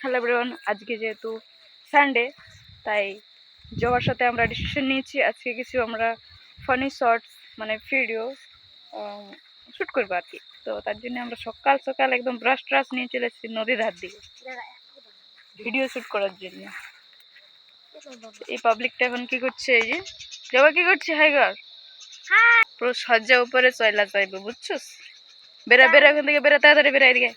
Hello everyone, আজকে যেহেতু Sunday তাই জবার সাথে আমরা ডিসিশন নিয়েছি আজকে কিছু আমরা ফানি শর্টস মানে ভিডিও শ্যুট করবো আর কি। তো তার জন্য আমরা সকাল সকাল একদম ব্রাশ ট্রাশ নিয়ে চলে এসেছি নদীর ধার দিকে ভিডিও শ্যুট করার জন্য। এই পাবলিকটা এখন কি করছে? এই যে জবা কি করছে? হাই গর পুরো সজ্জা উপরে চয়লা চাইবে, বুঝছস? বেড়া বেড়া এখান থেকে, বেড়া তাড়াতাড়ি বেড়া এদিকে।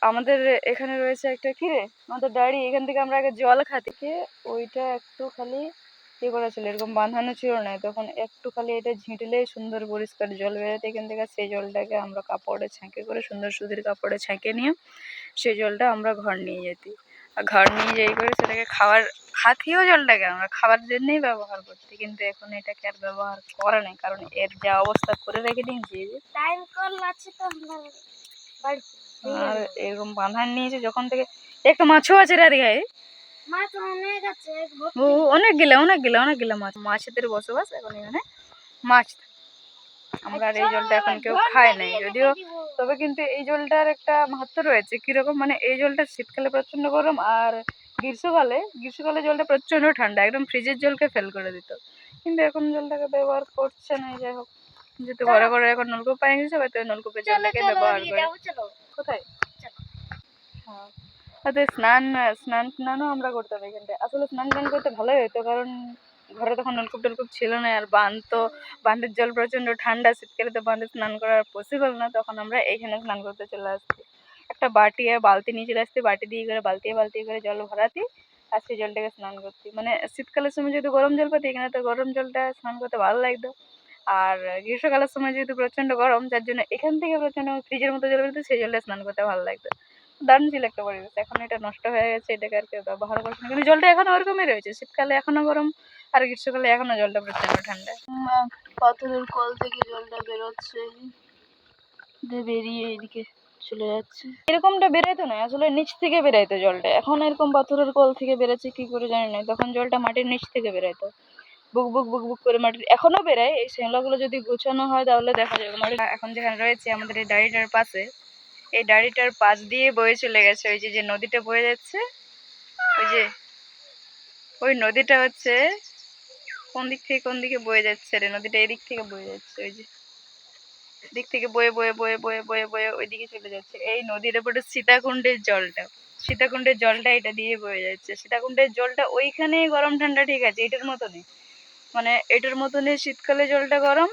আমাদের এখানে রয়েছে একটা কি রে আমাদের ডাড়ি, এখান থেকে আমরা আগে জল খাতে ওইটা একটু খালি ইয়ে করা ছিল, এরকম বাঁধানো ছিল না, তখন একটু খালি এটা ঝিঁটলেই সুন্দর পরিষ্কার জল বেরোতে এখান থেকে। সেই জলটাকে আমরা কাপড়ে ছাঁকে করে সুন্দর সুতির কাপড়ে ছাঁকে নিয়ে সেই জলটা আমরা ঘর নিয়ে যেতি, আর ঘর নিয়ে যাই করে সেটাকে খাতিও জলটাকে আমরা খাবার জন্যই ব্যবহার করতে, কিন্তু এখন এটাকে আর ব্যবহার করা নেই, কারণ এর যা অবস্থা করে রেখে দিয়েছি টাইম কল আছে তো আর এরকম বাঁধান নিয়েছে যখন থেকে। একটা মাছও আছে রে গায়ে, অনেকগুলা মাছেদের বসবাস এখন এখানে মাছ। আমরা আর এই জলটা এখন কেউ খায় নাই যদিও, তবে কিন্তু এই জলটার একটা মাহাত্ম্য রয়েছে। কিরকম মানে এই জলটা শীতকালে প্রচন্ড গরম আর গ্রীষ্মকালে জলটা প্রচন্ড ঠান্ডা, একদম ফ্রিজের জলকে ফেল করে দিত, কিন্তু এখন জলটাকে ব্যবহার করছে না। যাই হোক, যেহেতু ঘরে ঘরে এখন নলকূপ পাই গেছে, হয়তো নলকূপের জলটাকে ব্যবহার করে। কোথায়? হ্যাঁ, স্নানও আমরা করতাম এখানটায়। আসলে স্নান টান করতে ভালোই হতো, কারণ ঘরে তখন নলকূপ টলকূপ ছিল না, আর বাঁধের জল প্রচন্ড ঠান্ডা, শীতকালে তো বাঁধে স্নান করা পসিবল না, তখন আমরা এইখানে স্নান করতে চলে আসছি। একটা বাটি আর বালতি নিয়ে চলে আসছি, বাটি দিয়ে করে বালতি করে জল ভরাতি আর সেই জলটাকে স্নান করতি। মানে শীতকালের সময় যেহেতু গরম জল পাতি, এখানে তো গরম জলটা স্নান করতে ভালো লাগতো, আর গ্রীষ্মকালের সময় যেহেতু প্রচন্ড গরম, যার জন্য এখান থেকে প্রচন্ড ফ্রিজের মতো জল বেরোতো, সেই জলটা স্নান করতে ভালো লাগতো। দারুণ ছিল একটা পরিবেশ। এখন এটা নষ্ট হয়ে গেছে, এটাকে আর কেউ ব্যবহার করছে না, কিন্তু জলটা এখনো ওরকমই রয়েছে, শীতকালে এখনো গরম আর গ্রীষ্মকালে এখনো জলটা প্রচন্ড ঠান্ডা। পাথরের কল থেকে জলটা বেরোচ্ছে, বেরিয়ে এদিকে চলে যাচ্ছে। এরকমটা বেরোতো না, আসলে নিচ থেকে বেরোতো জলটা, এখন এরকম পাথরের কল থেকে বেরোচ্ছে কি করে জানি না, তখন জলটা মাটির নিচ থেকে বেরোতো বুক বুক বুক বুক করে মাটির। এখনো বেরোয়, এই শ্যাওলাগুলো যদি গোছানো হয় তাহলে দেখা যাবে মাটি। এখন যেখানে রয়েছে আমাদের এই ডাড়িটার পাশে, এই ডাড়িটার পাশ দিয়ে বয়ে চলে গেছে ওই যে নদীটা বয়ে যাচ্ছে, ওই যে ওই নদীটা হচ্ছে কোন দিক থেকে কোন দিকে বয়ে যাচ্ছে রে, নদীটা এদিক থেকে বয়ে যাচ্ছে, ওই যে দিক থেকে বয়ে বয়ে বয়ে বয়ে বয়ে বয়ে ওইদিকে চলে যাচ্ছে। এই নদীর উপরে সীতাকুণ্ডের জলটা এটা দিয়ে বয়ে যাচ্ছে। সীতাকুণ্ডের জলটা ওইখানে গরম ঠান্ডা ঠিক আছে, এটার মতনই, মানে এটার মতনই শীতকালে জলটা গরম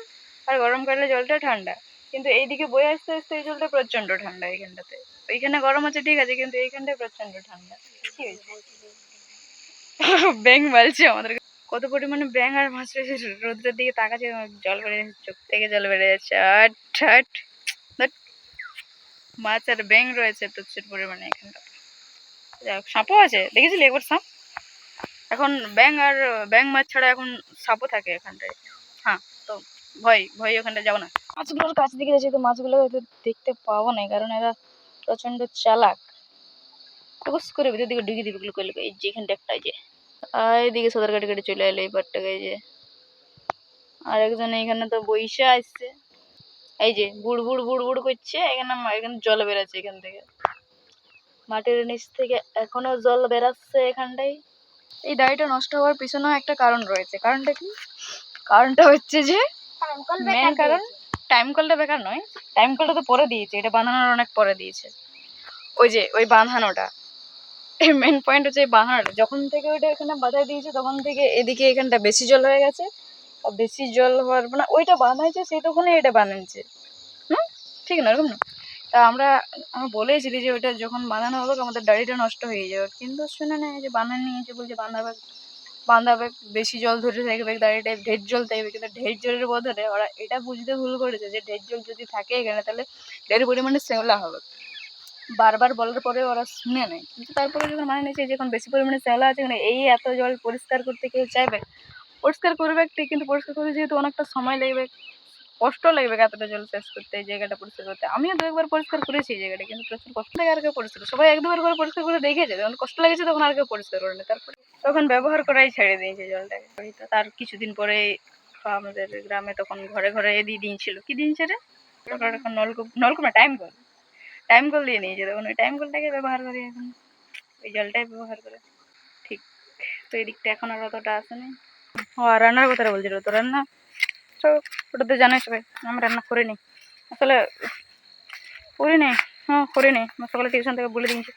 আর গরমকালে জলটা ঠান্ডা, কিন্তু এইদিকে বয়ে আসতে আসতে এই জলটা প্রচন্ড ঠান্ডা এইখানটাতে। ওইখানে গরম আছে ঠিক আছে, কিন্তু এইখানটায় প্রচন্ড ঠান্ডা। কি হয়েছে? ব্যাঙ মারছে আমাদের, কত পরিমাণে ব্যাঙ আর মাছ রয়েছে, রোদ্রের দিকে তাকাচ্ছে জল বেড়ে যাচ্ছে, চোখ থেকে জল বেড়ে যাচ্ছে। আট ঠাট মাছ আর ব্যাঙ রয়েছে প্রচুর পরিমাণে এখানটা। সাপও আছে, দেখেছিলি একবার সাপ? এখন ব্যাঙ মাছ ছাড়া এখন সাপও থাকে এখানটায়। হ্যাঁ, তো ভয় ভয় ওখানটা যাবো না। মাছগুলোর কাছ দিকে যাচ্ছে, তো মাছগুলো হয়তো দেখতে পাবো না, কারণ এরা প্রচন্ড চালাক, টুকুস করে ভিতর দিকে ঢুকিয়ে দিবে গুলো। এই যে এখানটা একটা, এই যে এইদিকে সাঁতার কাটে কেটে চলে এলো এই পাটটাকে, এই যে আর একজন এখানে তো বইসা আসছে, এই যে বুড় বুড় বুড় বুড় করছে। এখানে জল বেরাচ্ছে এখান থেকে, মাটির নিচ থেকে এখনো জল বেরাচ্ছে এখানটাই। এই ডাড়িটা নষ্ট হওয়ার পিছনেও একটা কারণ রয়েছে। কারণটা কি? কারণটা হচ্ছে যে মেন কারণ টাইম কলটা বেকার নয়, টাইম কলটা তো পরে দিয়েছে, এটা বানানোর অনেক পরে দিয়েছে। ওই যে ওই বাঁধানোটা, এই মেন পয়েন্ট হচ্ছে এই বাঁধানোটা, যখন থেকে ওইটা এখানে বাঁধাই দিয়েছে তখন থেকে এদিকে এখানটা বেশি জল হয়ে গেছে, আর বেশি জল হওয়ার মানে ওইটা বানাইছে সেই তখনই এটা বানাইছে। ঠিক না, এরকম না? তা আমরা বলেছিলি যে ওইটা যখন বানানো হবে আমাদের ডাড়িটা নষ্ট হয়ে যাবে, কিন্তু শুনে না, যে বানান নিয়েছে বলছে বাঁধাবে বেশি জল ধরে থাকবে দাঁড়িয়ে, ঢের জল থাকবে, কিন্তু ঢের জলের বদলে ওরা এটা বুঝতে ভুল করেছে যে ঢের জল যদি থাকে এখানে তাহলে ঢের পরিমাণে শ্যাওলা হবে। বারবার বলার পরে ওরা শুনে নেয়, কিন্তু তারপরে যখন মানে নিয়েছে যখন বেশি পরিমাণে শ্যাওলা আছে, মানে এই এত জল পরিষ্কার করতে কেউ চাইবে? পরিষ্কার করবে ঠিক, কিন্তু পরিষ্কার করতে যেহেতু অনেকটা সময় লাগবে, কষ্ট লাগবে এতটা জল শেষ করতে, এই জায়গাটা পরিষ্কার করতে। আমিও দু একবার পরিষ্কার করেছি এই জায়গাটা, কিন্তু প্রচুর কষ্ট লাগে আর কেউ পরিষ্কার, সবাই এক দুবার করে পরিষ্কার করে দেখেছে, যখন কষ্ট লেগেছে তখন আর কেউ পরিষ্কার করে না, তারপরে তখন ব্যবহার করাই ছেড়ে দিয়েছে জলটাকে। তার কিছুদিন পরে আমাদের গ্রামে তখন ঘরে ঘরে দিয়ে দিয়েছিল, কি দিনছে রে, এখন নলকূপ না টাইম কল দিয়ে নিয়েছে, তখন ওই টাইম কলটাকে ব্যবহার করি এখন। এই জলটাই ব্যবহার করে। ঠিক। তো এই দিকটা এখন আর অতটা আসেনি। ও আর রান্নার কথাটা বলছিল, তো রান্না তো ওটা তো জানাই সবাই, আমি রান্না করিনি আসলে, করিনি। হ্যাঁ করিনি, আমার সকালে টিউশন থেকে বলে দিয়েছি,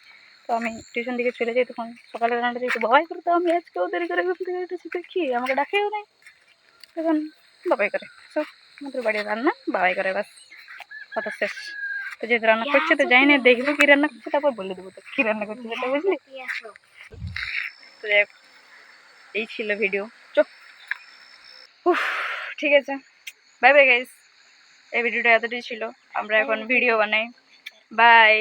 তো আমি টিউশন দিকে চলে যাই, তখন সকালে রান্নাটা যেহেতু বাবাই করে, তো আমি আজকেও দেরি করে ঘুম থেকে উঠেছি, তো কি আমাকে ডাকেও নাই, তখন বাবাই করে সব, আমাদের বাড়ির রান্না বাবাই করে, বাস কথা শেষ। তো যেহেতু রান্না করছে তো যাই না, দেখবো কি রান্না করছে, তারপর বলে দেবো তো কি রান্না করছে সেটা, বুঝলি? তো যাই হোক, এই ছিল ভিডিও। চো উফ, ঠিক আছে, বাই বাই গাইস। এই ভিডিওটা এতটাই ছিল, আমরা এখন ভিডিও বানাই। বাই।